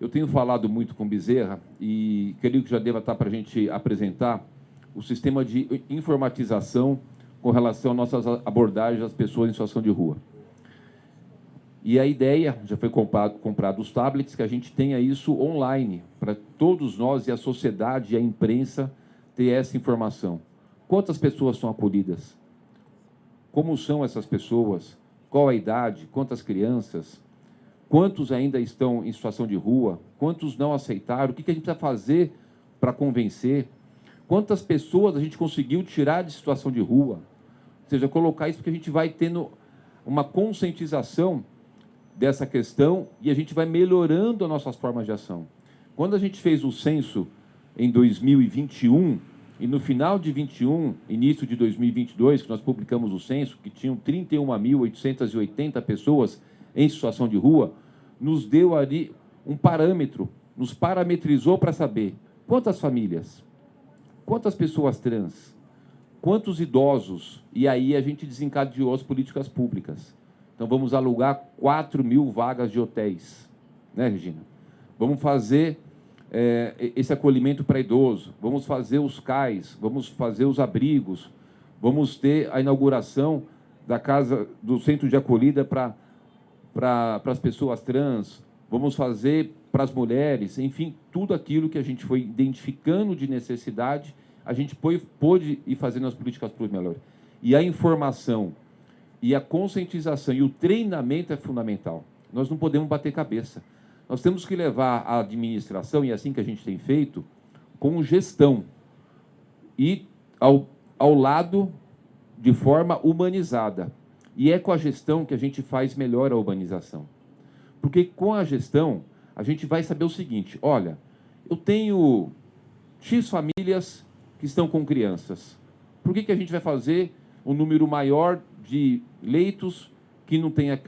Eu tenho falado muito com Bezerra e creio que já deva estar para a gente apresentar o sistema de informatização com relação às nossas abordagens às pessoas em situação de rua. E a ideia, já foi comprado os tablets, que a gente tenha isso online, para todos nós e a sociedade e a imprensa ter essa informação. Quantas pessoas são acolhidas? Como são essas pessoas? Qual a idade? Quantas crianças? Quantos ainda estão em situação de rua? Quantos não aceitaram? O que a gente precisa fazer para convencer? Quantas pessoas a gente conseguiu tirar de situação de rua? Ou seja, colocar isso porque a gente vai tendo uma conscientização dessa questão e a gente vai melhorando as nossas formas de ação. Quando a gente fez o censo em 2021, e no final de 21, início de 2022, que nós publicamos o censo, que tinham 31.880 pessoas em situação de rua, nos deu ali um parâmetro, nos parametrizou para saber quantas famílias, quantas pessoas trans, quantos idosos, e aí a gente desencadeou as políticas públicas. Então, vamos alugar 4.000 vagas de hotéis, né, Regina? Vamos fazer esse acolhimento para idoso, vamos fazer os CAIs, vamos fazer os abrigos, vamos ter a inauguração da casa, do centro de acolhida para as pessoas trans, vamos fazer para as mulheres, enfim, tudo aquilo que a gente foi identificando de necessidade, a gente pôde ir fazendo as políticas públicas melhores. E a informação, e a conscientização e o treinamento é fundamental. Nós não podemos bater cabeça. Nós temos que levar a administração, e é assim que a gente tem feito, com gestão. E ao lado, de forma humanizada. E é com a gestão que a gente faz melhor a urbanização. Porque com a gestão, a gente vai saber o seguinte, olha, eu tenho X famílias que estão com crianças. Por que a gente vai fazer um número maior de leitos que não tenha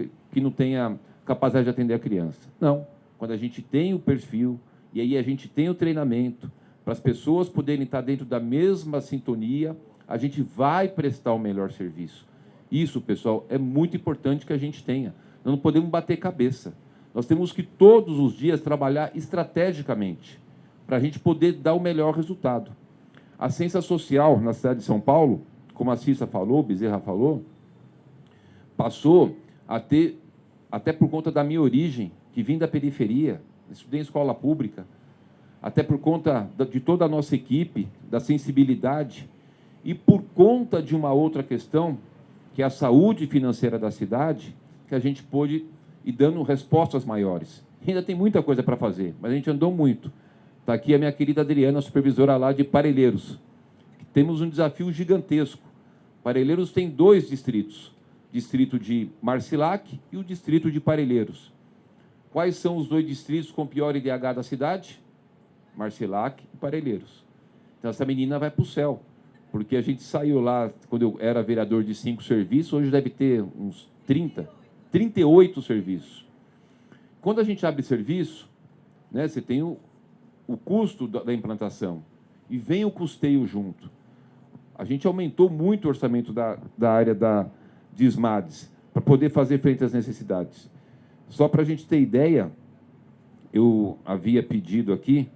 capacidade de atender a criança? Não. Quando a gente tem o perfil, e aí a gente tem o treinamento, para as pessoas poderem estar dentro da mesma sintonia, a gente vai prestar o melhor serviço. Isso, pessoal, é muito importante que a gente tenha. Nós não podemos bater cabeça. Nós temos que todos os dias trabalhar estrategicamente, para a gente poder dar o melhor resultado. A ciência social na cidade de São Paulo, como a Cissa falou, Bezerra falou, passou a ter, até por conta da minha origem, que vim da periferia, estudei em escola pública, até por conta de toda a nossa equipe, da sensibilidade, e por conta de uma outra questão, que é a saúde financeira da cidade, que a gente pôde ir dando respostas maiores. Ainda tem muita coisa para fazer, mas a gente andou muito. Está aqui a minha querida Adriana, supervisora lá de Parelheiros. Temos um desafio gigantesco. Parelheiros tem 2 distritos, distrito de Marcilac e o distrito de Parelheiros. Quais são os 2 distritos com pior IDH da cidade? Marcilac e Parelheiros. Então, essa menina vai para o céu, porque a gente saiu lá, quando eu era vereador de 5 serviços, hoje deve ter uns 38 serviços. Quando a gente abre serviço, né, você tem o custo da implantação e vem o custeio junto. A gente aumentou muito o orçamento da área de SMADs para poder fazer frente às necessidades. Só para a gente ter ideia, eu havia pedido aqui,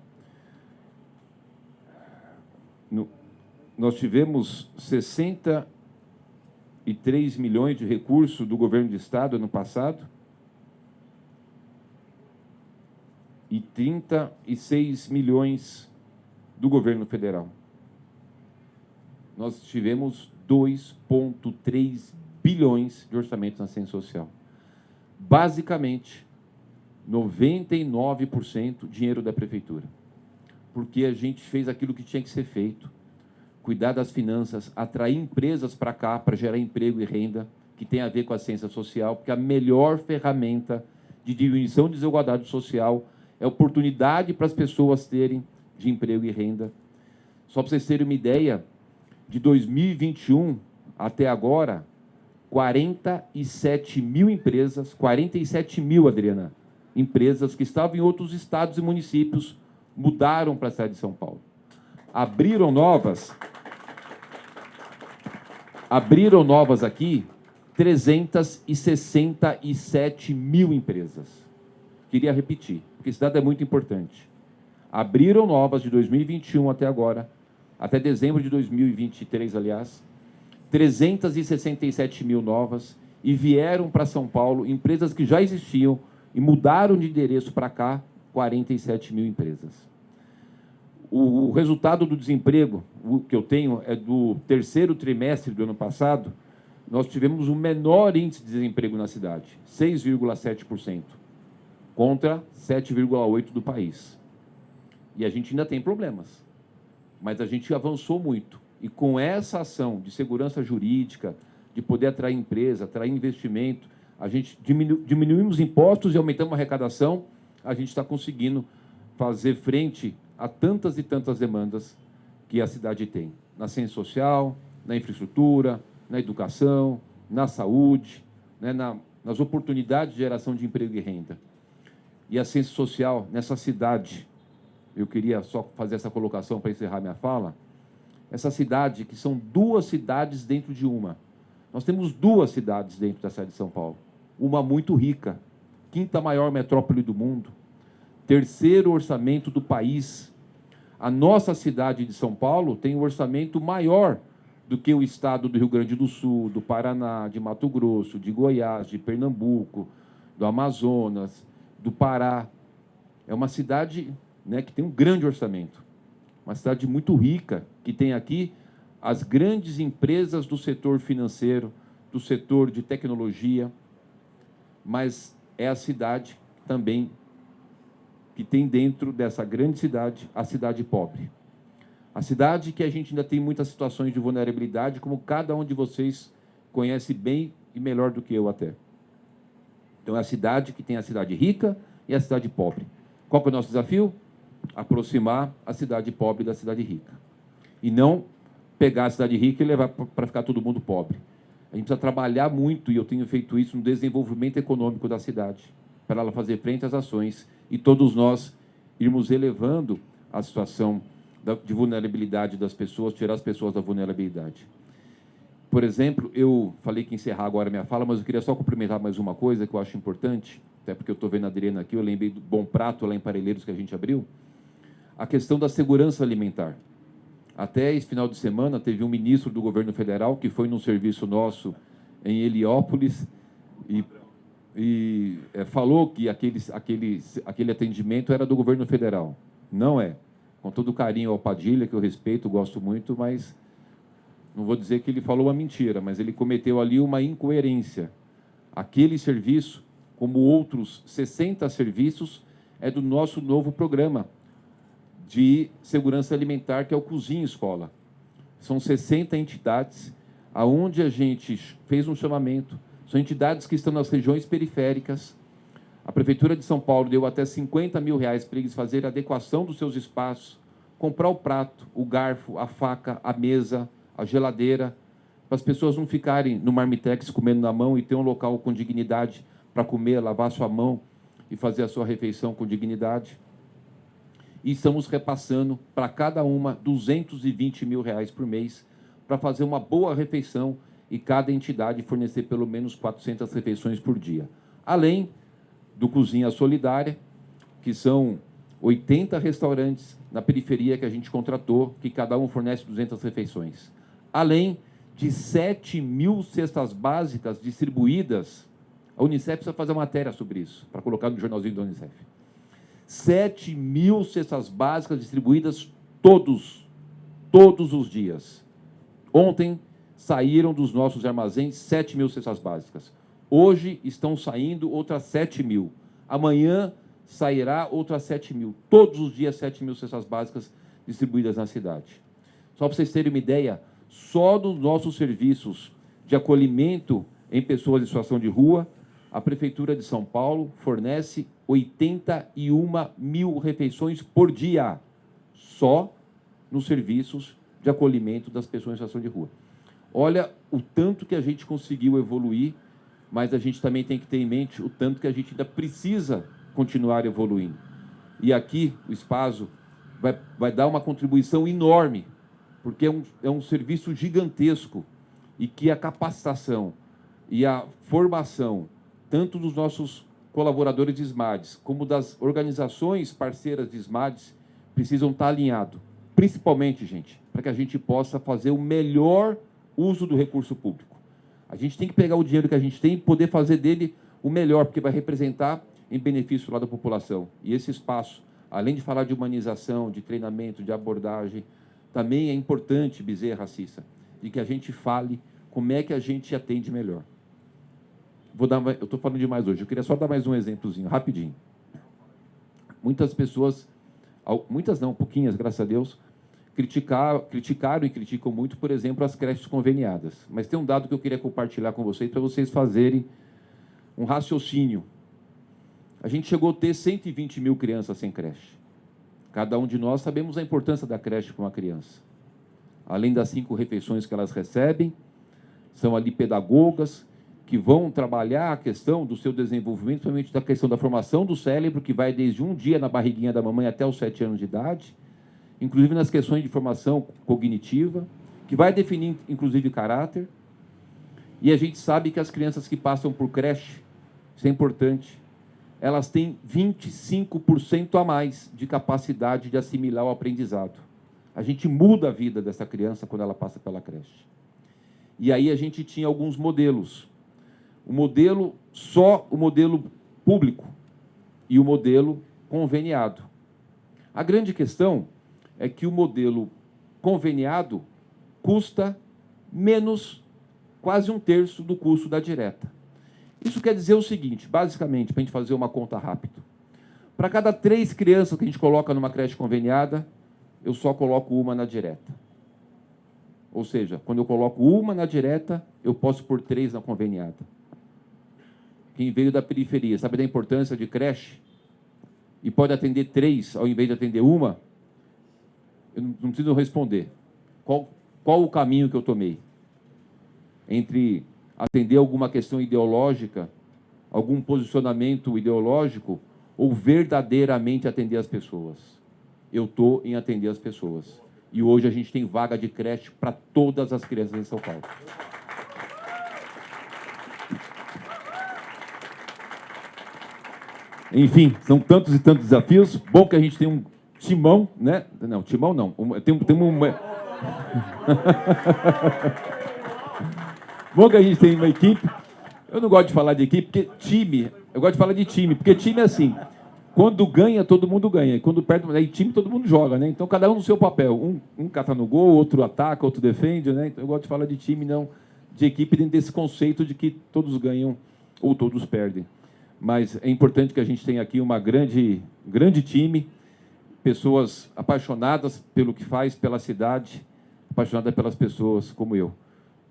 nós tivemos 63 milhões de recursos do governo do Estado ano passado e 36 milhões do governo federal. Nós tivemos 2,3 bilhões de orçamento na ciência social. Basicamente, 99% dinheiro da prefeitura. Porque a gente fez aquilo que tinha que ser feito. Cuidar das finanças, atrair empresas para cá, para gerar emprego e renda, que tem a ver com a ciência social, porque a melhor ferramenta de diminuição de desigualdade social é oportunidade para as pessoas terem de emprego e renda. Só para vocês terem uma ideia, de 2021 até agora, 47 mil empresas, 47 mil, Adriana, empresas que estavam em outros estados e municípios, mudaram para a cidade de São Paulo. Abriram novas aqui 367 mil empresas. Queria repetir, porque esse dado é muito importante. Abriram novas de 2021 até agora, até dezembro de 2023, aliás, 367 mil novas, e vieram para São Paulo empresas que já existiam e mudaram de endereço para cá, 47 mil empresas. O resultado do desemprego, o que eu tenho, é do terceiro trimestre do ano passado, nós tivemos o menor índice de desemprego na cidade, 6,7%, contra 7,8% do país. E a gente ainda tem problemas, mas a gente avançou muito. E com essa ação de segurança jurídica, de poder atrair empresa, atrair investimento, a gente diminuímos impostos e aumentamos a arrecadação, a gente está conseguindo fazer frente a tantas e tantas demandas que a cidade tem, na ciência social, na infraestrutura, na educação, na saúde, né, nas oportunidades de geração de emprego e renda. E a ciência social, nessa cidade, eu queria só fazer essa colocação para encerrar minha fala, essa cidade, que são duas cidades dentro de uma. Nós temos duas cidades dentro da cidade de São Paulo. Uma muito rica, quinta maior metrópole do mundo, terceiro orçamento do país. A nossa cidade de São Paulo tem um orçamento maior do que o estado do Rio Grande do Sul, do Paraná, de Mato Grosso, de Goiás, de Pernambuco, do Amazonas, do Pará. É uma cidade, né, que tem um grande orçamento. Uma cidade muito rica, que tem aqui as grandes empresas do setor financeiro, do setor de tecnologia, mas é a cidade também que tem dentro dessa grande cidade a cidade pobre. A cidade que a gente ainda tem muitas situações de vulnerabilidade, como cada um de vocês conhece bem e melhor do que eu até. Então, é a cidade que tem a cidade rica e a cidade pobre. Qual que é o nosso desafio? Aproximar a cidade pobre da cidade rica. E não pegar a cidade rica e levar para ficar todo mundo pobre. A gente precisa trabalhar muito, e eu tenho feito isso, no desenvolvimento econômico da cidade, para ela fazer frente às ações e todos nós irmos elevando a situação de vulnerabilidade das pessoas, tirar as pessoas da vulnerabilidade. Por exemplo, eu falei que ia encerrar agora a minha fala, mas eu queria só complementar mais uma coisa que eu acho importante, até porque eu estou vendo a Adriana aqui, eu lembrei do Bom Prato, lá em Parelheiros, que a gente abriu, a questão da segurança alimentar. Até esse final de semana, teve um ministro do governo federal que foi num serviço nosso em Heliópolis e falou que aquele atendimento era do governo federal. Não é. Com todo carinho ao Padilha, que eu respeito, gosto muito, mas não vou dizer que ele falou uma mentira, mas ele cometeu ali uma incoerência. Aquele serviço, como outros 60 serviços, é do nosso novo programa de segurança alimentar, que é o Cozinha Escola. São 60 entidades, aonde a gente fez um chamamento. São entidades que estão nas regiões periféricas. A Prefeitura de São Paulo deu até R$50 mil para eles fazerem a adequação dos seus espaços, comprar o prato, o garfo, a faca, a mesa, a geladeira, para as pessoas não ficarem no marmitex comendo na mão e ter um local com dignidade para comer, lavar a sua mão e fazer a sua refeição com dignidade. E estamos repassando para cada uma R$220 mil por mês para fazer uma boa refeição e cada entidade fornecer pelo menos 400 refeições por dia. Além do Cozinha Solidária, que são 80 restaurantes na periferia que a gente contratou, que cada um fornece 200 refeições. Além de 7 mil cestas básicas distribuídas, a Unicef precisa fazer uma matéria sobre isso, para colocar no jornalzinho da Unicef. 7 mil cestas básicas distribuídas todos os dias. Ontem saíram dos nossos armazéns 7 mil cestas básicas. Hoje estão saindo outras 7 mil. Amanhã sairá outras 7 mil. Todos os dias 7 mil cestas básicas distribuídas na cidade. Só para vocês terem uma ideia, só dos nossos serviços de acolhimento em pessoas em situação de rua, a Prefeitura de São Paulo fornece 81 mil refeições por dia, só nos serviços de acolhimento das pessoas em situação de rua. Olha o tanto que a gente conseguiu evoluir, mas a gente também tem que ter em mente o tanto que a gente ainda precisa continuar evoluindo. E aqui o Espaço vai dar uma contribuição enorme, porque é um serviço gigantesco e que a capacitação e a formação, tanto dos nossos colaboradores de SMADs, como das organizações parceiras de SMADs, precisam estar alinhados. Principalmente, gente, para que a gente possa fazer o melhor uso do recurso público. A gente tem que pegar o dinheiro que a gente tem e poder fazer dele o melhor, porque vai representar em benefício lá da população. E esse espaço, além de falar de humanização, de treinamento, de abordagem, também é importante, Bezerra, Cissa, de que a gente fale como é que a gente atende melhor. Eu estou falando demais hoje, eu queria só dar mais um exemplozinho, rapidinho. Muitas pessoas, muitas não, pouquinhas, graças a Deus, criticaram e criticam muito, por exemplo, as creches conveniadas. Mas tem um dado que eu queria compartilhar com vocês, para vocês fazerem um raciocínio. A gente chegou a ter 120 mil crianças sem creche. Cada um de nós sabemos a importância da creche para uma criança. Além das 5 refeições que elas recebem, são ali pedagogas que vão trabalhar a questão do seu desenvolvimento, principalmente da questão da formação do cérebro, que vai desde um dia na barriguinha da mamãe até os 7 anos de idade, inclusive nas questões de formação cognitiva, que vai definir, inclusive, caráter. E a gente sabe que as crianças que passam por creche, isso é importante, elas têm 25% a mais de capacidade de assimilar o aprendizado. A gente muda a vida dessa criança quando ela passa pela creche. E aí a gente tinha alguns modelos. O modelo público e o modelo conveniado. A grande questão é que o modelo conveniado custa menos, quase 1/3 do custo da direta. Isso quer dizer o seguinte, basicamente, para a gente fazer uma conta rápida. Para cada 3 crianças que a gente coloca numa creche conveniada, eu só coloco uma na direta. Ou seja, quando eu coloco uma na direta, eu posso pôr 3 na conveniada. Quem veio da periferia, sabe da importância de creche? E pode atender 3 ao invés de atender uma? Eu não preciso responder. Qual o caminho que eu tomei? Entre atender alguma questão ideológica, algum posicionamento ideológico, ou verdadeiramente atender as pessoas? Eu estou em atender as pessoas. E hoje a gente tem vaga de creche para todas as crianças em São Paulo. Enfim, são tantos e tantos desafios. Bom que a gente tem um timão, né? Não, timão não. Tem uma... Bom que a gente tem uma equipe. Eu não gosto de falar de equipe, porque time... Eu gosto de falar de time, porque time é assim. Quando ganha, todo mundo ganha. E quando perde, aí time, todo mundo joga, né? Então, cada um no seu papel. Um cata no gol, outro ataca, outro defende, né? Então, eu gosto de falar de time, não de equipe, dentro desse conceito de que todos ganham ou todos perdem. Mas é importante que a gente tenha aqui uma grande time, pessoas apaixonadas pelo que faz, pela cidade, apaixonadas pelas pessoas como eu.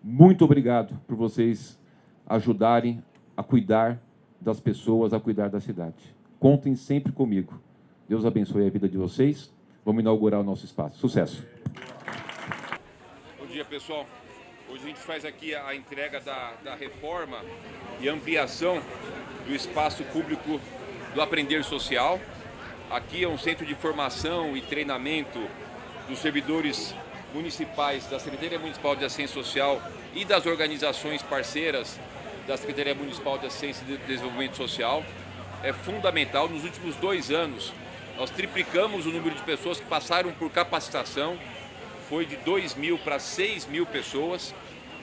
Muito obrigado por vocês ajudarem a cuidar das pessoas, a cuidar da cidade. Contem sempre comigo. Deus abençoe a vida de vocês. Vamos inaugurar o nosso espaço. Sucesso. Bom dia, pessoal. Hoje a gente faz aqui a entrega da reforma e ampliação do espaço público do Aprender Social. Aqui é um centro de formação e treinamento dos servidores municipais da Secretaria Municipal de Assistência Social e das organizações parceiras da Secretaria Municipal de Assistência e Desenvolvimento Social. É fundamental. Nos últimos 2 anos, nós triplicamos o número de pessoas que passaram por capacitação. Foi de 2.000 para 6.000 pessoas.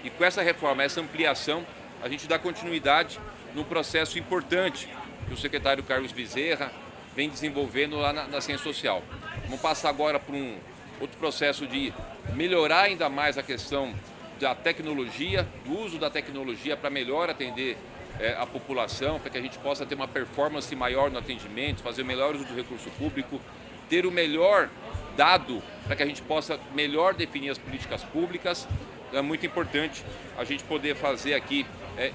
E com essa reforma, essa ampliação, a gente dá continuidade num processo importante que o secretário Carlos Bezerra vem desenvolvendo lá na Ciência Social. Vamos passar agora para um outro processo de melhorar ainda mais a questão da tecnologia, do uso da tecnologia para melhor atender a população, para que a gente possa ter uma performance maior no atendimento, fazer o melhor uso do recurso público, ter o melhor dado para que a gente possa melhor definir as políticas públicas. É muito importante a gente poder fazer aqui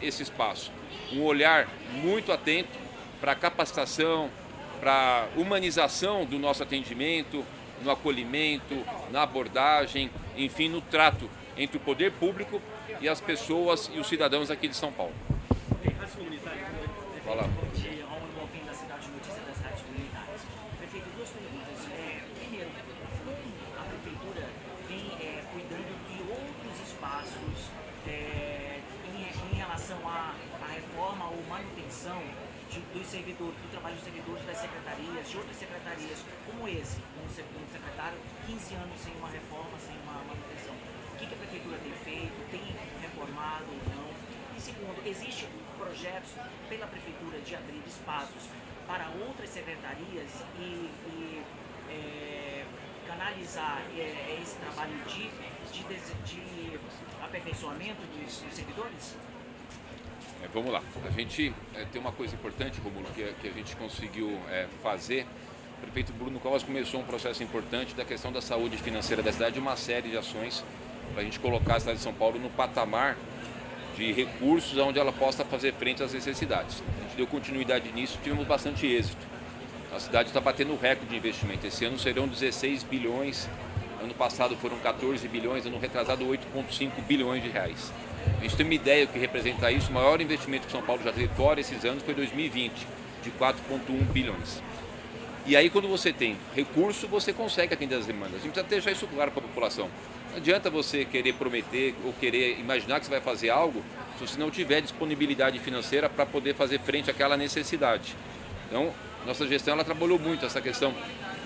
esse espaço. Um olhar muito atento para a capacitação, para a humanização do nosso atendimento, no acolhimento, na abordagem, enfim, no trato entre o poder público e as pessoas e os cidadãos aqui de São Paulo. Fala. Da cidade de notícia das rádios comunitárias. Prefeito, 2 perguntas. Primeiro, como a prefeitura vem cuidando de outros espaços em relação à reforma ou manutenção dos servidor, do trabalho dos servidores das secretarias, de outras secretarias, como esse, um secretário, 15 anos sem uma reforma, sem uma manutenção. O que a prefeitura tem feito, tem reformado ou não? E segundo, existem projetos pela prefeitura de abrir espaços para outras secretarias e canalizar esse trabalho de aperfeiçoamento dos servidores? Vamos lá. A gente tem uma coisa importante, Romulo, que a gente conseguiu fazer. O prefeito Bruno Covas começou um processo importante da questão da saúde financeira da cidade, uma série de ações para a gente colocar a cidade de São Paulo no patamar de recursos onde ela possa fazer frente às necessidades. A gente deu continuidade nisso, tivemos bastante êxito. A cidade está batendo recorde de investimento. Esse ano serão 16 bilhões, ano passado foram 14 bilhões, ano retrasado 8,5 bilhões de reais. A gente tem uma ideia do que representa isso. O maior investimento que São Paulo já teve fora esses anos foi 2020, de 4,1 bilhões. E aí, quando você tem recurso, você consegue atender as demandas. A gente precisa deixar isso claro para a população. Não adianta você querer prometer ou querer imaginar que você vai fazer algo se você não tiver disponibilidade financeira para poder fazer frente àquela necessidade. Então, nossa gestão ela trabalhou muito essa questão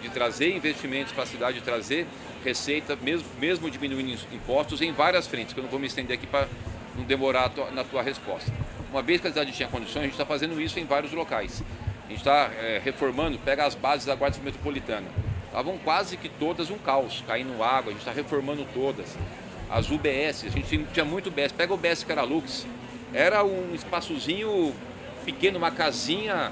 de trazer investimentos para a cidade, de trazer receita, mesmo diminuindo impostos em várias frentes, que eu não vou me estender aqui para não demorar na tua resposta. Uma vez que a cidade tinha condições, a gente está fazendo isso em vários locais. A gente está reformando, pega as bases da Guarda Civil Metropolitana. Estavam quase que todas um caos, caindo água, a gente está reformando todas. As UBS, a gente tinha muito UBS, pega o UBS Caralux, era um espaçozinho pequeno, uma casinha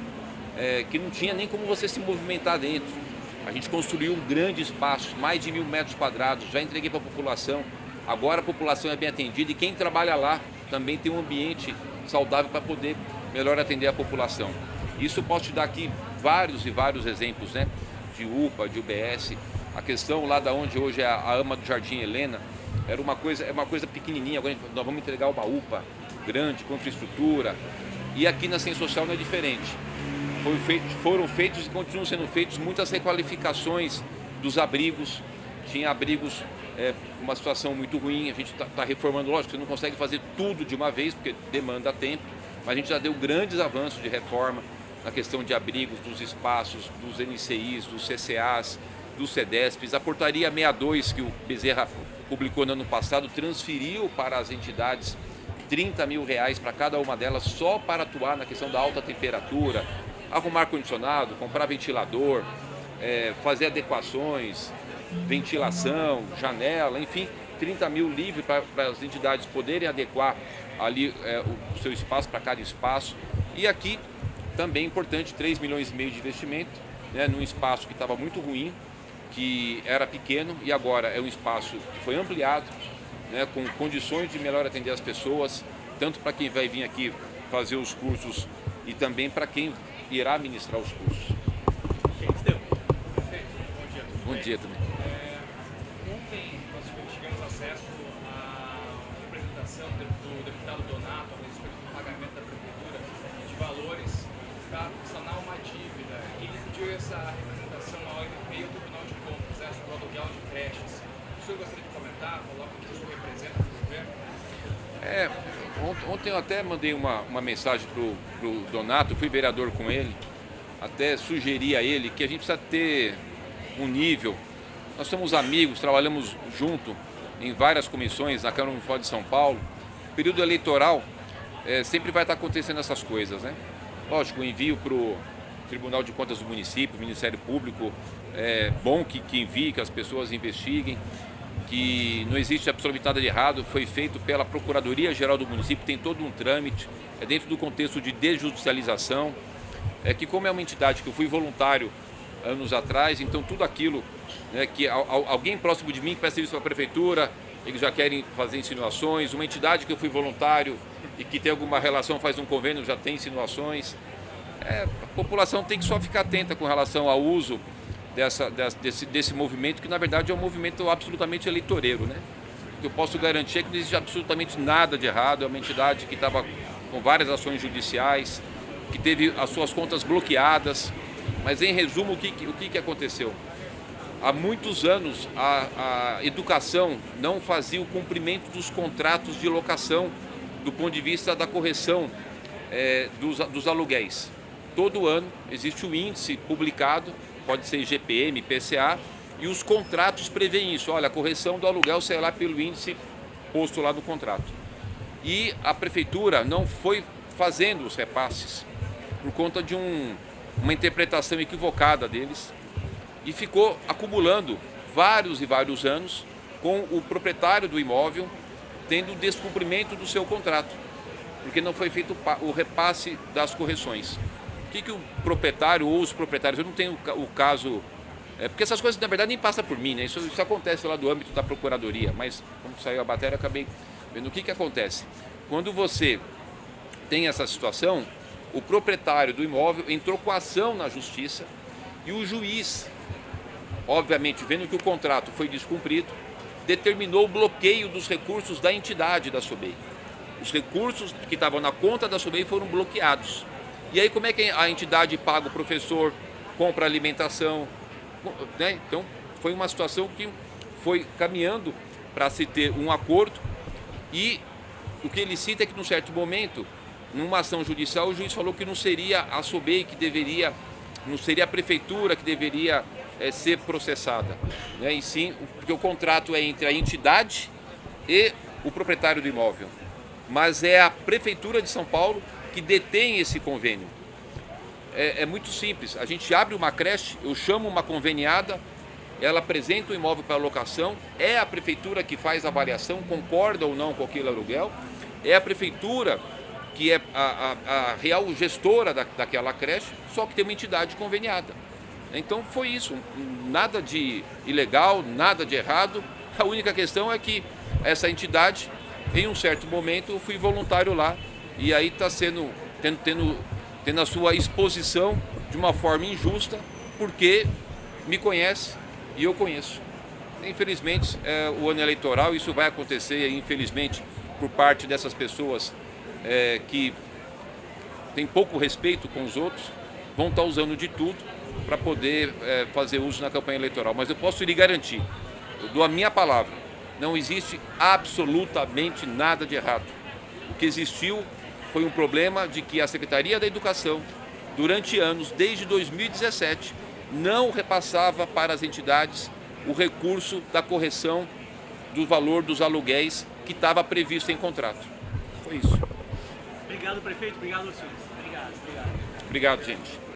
que não tinha nem como você se movimentar dentro. A gente construiu um grande espaço, mais de 1.000 metros quadrados, já entreguei para a população. Agora a população é bem atendida e quem trabalha lá também tem um ambiente saudável para poder melhor atender a população. Isso eu posso te dar aqui vários e vários exemplos, né? De UPA, de UBS. A questão lá da onde hoje é a AMA do Jardim Helena, é uma coisa pequenininha, agora nós vamos entregar uma UPA grande, com infraestrutura. E aqui na Ciência Social não é diferente. Foram feitos e continuam sendo feitos muitas requalificações dos abrigos. Tinha abrigos com uma situação muito ruim, a gente está reformando, lógico, você não consegue fazer tudo de uma vez, porque demanda tempo, mas a gente já deu grandes avanços de reforma na questão de abrigos, dos espaços, dos NCIs, dos CCAs, dos CEDESPs. A portaria 62 que o Bezerra publicou no ano passado transferiu para as entidades R$30 mil para cada uma delas só para atuar na questão da alta temperatura, arrumar ar-condicionado, comprar ventilador, fazer adequações, ventilação, janela, enfim, 30 mil livre para as entidades poderem adequar ali o seu espaço para cada espaço. E aqui também importante, 3,5 milhões de investimento, né, num espaço que estava muito ruim, que era pequeno e agora é um espaço que foi ampliado, né, com condições de melhor atender as pessoas, tanto para quem vai vir aqui fazer os cursos e também para quem irá ministrar os cursos. Bom dia também. Ontem nós tivemos acesso à apresentação do deputado Donato a respeito do pagamento da prefeitura de valores para sanar uma dívida. Ele pediu essa representação ao MP e ao Tribunal de Contas, sobre o aluguel de creches. O senhor gostaria de comentar, falar o que isso representa para o governo? Ontem eu até mandei uma mensagem para o Donato, fui vereador com ele, até sugeri a ele que a gente precisa ter um nível. Nós somos amigos, trabalhamos junto em várias comissões na Câmara Municipal de São Paulo. Período eleitoral sempre vai estar acontecendo essas coisas, né? Lógico, o envio para o Tribunal de Contas do município, Ministério Público, é bom que envie, que as pessoas investiguem, que não existe absolutamente nada de errado, foi feito pela Procuradoria-Geral do município, tem todo um trâmite, é dentro do contexto de desjudicialização, que como é uma entidade que eu fui voluntário anos atrás, então tudo aquilo, né, que alguém próximo de mim que presta serviço para a prefeitura, eles já querem fazer insinuações, uma entidade que eu fui voluntário e que tem alguma relação, faz um convênio, já tem insinuações. A população tem que só ficar atenta com relação ao uso desse movimento, que na verdade é um movimento absolutamente eleitoreiro, né? O que eu posso garantir é que não existe absolutamente nada de errado, é uma entidade que estava com várias ações judiciais, que teve as suas contas bloqueadas, mas em resumo o que aconteceu? Há muitos anos a educação não fazia o cumprimento dos contratos de locação do ponto de vista da correção dos aluguéis. todo ano existe o índice publicado, pode ser IGPM, IPCA, e os contratos prevêem isso. Olha, a correção do aluguel será pelo índice posto lá no contrato. E a prefeitura não foi fazendo os repasses por conta de uma interpretação equivocada deles e ficou acumulando vários e vários anos com o proprietário do imóvel tendo descumprimento do seu contrato, porque não foi feito o repasse das correções. O que o proprietário ou os proprietários, eu não tenho o caso, porque essas coisas na verdade nem passam por mim, né? Isso acontece lá do âmbito da procuradoria, mas como saiu a matéria, acabei vendo o que acontece. Quando você tem essa situação, o proprietário do imóvel entrou com ação na justiça e o juiz, obviamente vendo que o contrato foi descumprido, determinou o bloqueio dos recursos da entidade da SOBEI. Os recursos que estavam na conta da SOBEI foram bloqueados. E aí como é que a entidade paga o professor, compra alimentação, né? Então foi uma situação que foi caminhando para se ter um acordo e o que ele cita é que num certo momento, numa ação judicial, o juiz falou que não seria a SOBEI que deveria, não seria a prefeitura que deveria ser processada, né? E sim, porque o contrato é entre a entidade e o proprietário do imóvel, mas é a Prefeitura de São Paulo que detém esse convênio. É muito simples, a gente abre uma creche, eu chamo uma conveniada, ela apresenta o imóvel para locação, é a Prefeitura que faz a avaliação, concorda ou não com aquele aluguel, é a Prefeitura que é a real gestora daquela creche, só que tem uma entidade conveniada. Então foi isso, nada de ilegal, nada de errado, a única questão é que essa entidade, em um certo momento, eu fui voluntário lá e aí está tendo a sua exposição de uma forma injusta, porque me conhece e eu conheço. Infelizmente, o ano eleitoral, isso vai acontecer, infelizmente, por parte dessas pessoas que têm pouco respeito com os outros, vão estar usando de tudo para poder fazer uso na campanha eleitoral. Mas eu posso lhe garantir, eu dou a minha palavra, não existe absolutamente nada de errado. O que existiu foi um problema de que a Secretaria da Educação, durante anos, desde 2017, não repassava para as entidades o recurso da correção do valor dos aluguéis que estava previsto em contrato. Foi isso. Obrigado, prefeito. Obrigado, senhores. Obrigado. Obrigado, gente.